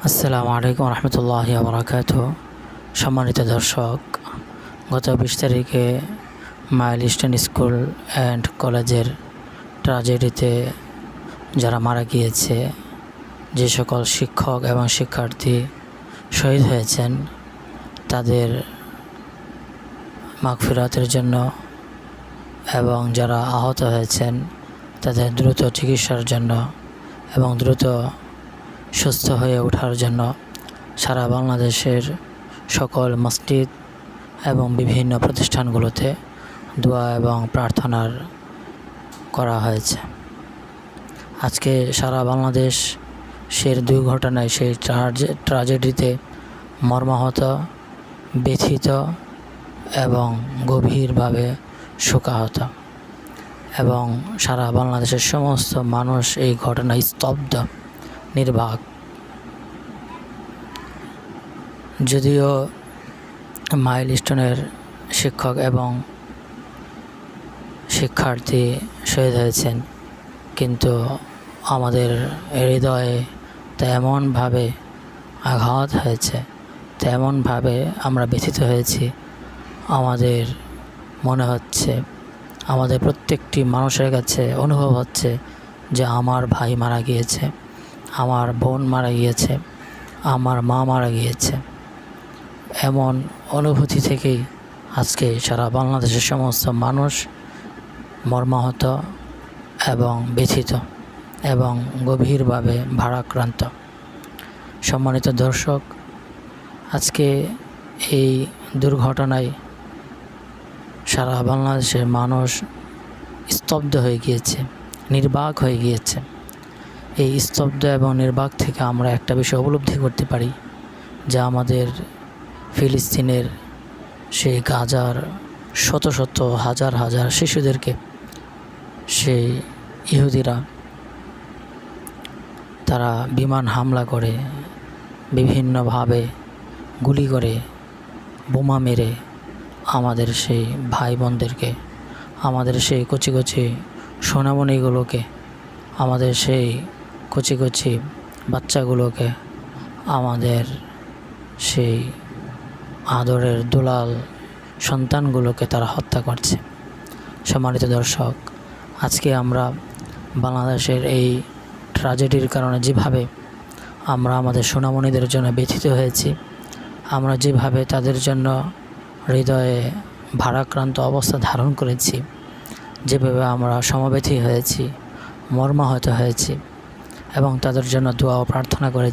আসসালামু আলাইকুম রহমতুল্লাহি ওয়া বারাকাতুহু। সম্মানিত দর্শক, গত 20 তারিখে মাইলস্টোন স্কুল অ্যান্ড কলেজের ট্র্যাজেডিতে যারা মারা গিয়েছে, যে সকল শিক্ষক এবং শিক্ষার্থী শহীদ হয়েছেন, তাদের মাগফিরাতের জন্য এবং যারা আহত হয়েছেন তাদের দ্রুত চিকিৎসার জন্য এবং দ্রুত সুস্থ হয়ে ওঠার জন্য সারা বাংলাদেশের সকল মসজিদ এবং বিভিন্ন প্রতিষ্ঠানগুলোতে দোয়া এবং প্রার্থনার করা হয়েছে। আজকে সারা বাংলাদেশ দুর্ঘটনায় সেই ট্র্যাজেডিতে মর্মাহত, ব্যথিত এবং গভীরভাবে শোকাহত, এবং সারা বাংলাদেশের সমস্ত মানুষ এই ঘটনায় স্তব্ধ, নির্বাক। যদিও মাইলস্টোনের শিক্ষক এবং শিক্ষার্থী শহীদ হয়েছেন, কিন্তু আমাদের হৃদয়ে তেমনভাবে আঘাত হয়েছে, তেমনভাবে আমরা ব্যথিত হয়েছি। আমাদের মনে হচ্ছে, আমাদের প্রত্যেকটি মানুষের কাছে অনুভব হচ্ছে যে আমার ভাই মারা গিয়েছে, আমার বোন মারা গিয়েছে, আমার মা মারা গিয়েছে। এমন অনুভূতি থেকেই আজকে সারা বাংলাদেশের সমস্ত মানুষ মর্মাহত এবং ব্যথিত এবং গভীরভাবে ভারাক্রান্ত। সম্মানিত দর্শক, আজকে এই দুর্ঘটনায় সারা বাংলাদেশের মানুষ স্তব্ধ হয়ে গিয়েছে, নির্বাক হয়ে গিয়েছে। এই স্তব্ধ এবং নির্বাক থেকে আমরা একটা বিষয় উপলব্ধি করতে পারি, যা আমাদের ফিলিস্তিনের সেই গাজার শত শত হাজার হাজার শিশুদেরকে সেই ইহুদিরা তারা বিমান হামলা করে, বিভিন্নভাবে গুলি করে, বোমা মেরে আমাদের সেই ভাই বোনদেরকে, আমাদের সেই কচি কচি সোনামণিগুলোকে, আমাদের সেই কচি কচি বাচ্চাগুলোকে, আমাদের সেই আদরের দুলাল সন্তানগুলোকে তারা হত্যা করছে। সম্মানিত দর্শক, আজকে আমরা বাংলাদেশের এই ট্র্যাজেডির কারণে যেভাবে আমরা আমাদের সোনামণিদের জন্য ব্যথিত হয়েছি, আমরা যেভাবে তাদের জন্য হৃদয়ে ভারাক্রান্ত অবস্থা ধারণ করেছি, যেভাবে আমরা সমবেথী হয়েছি, মর্মাহত হয়েছি এবং তাদের জন্য দোয়া ও প্রার্থনা করেছি,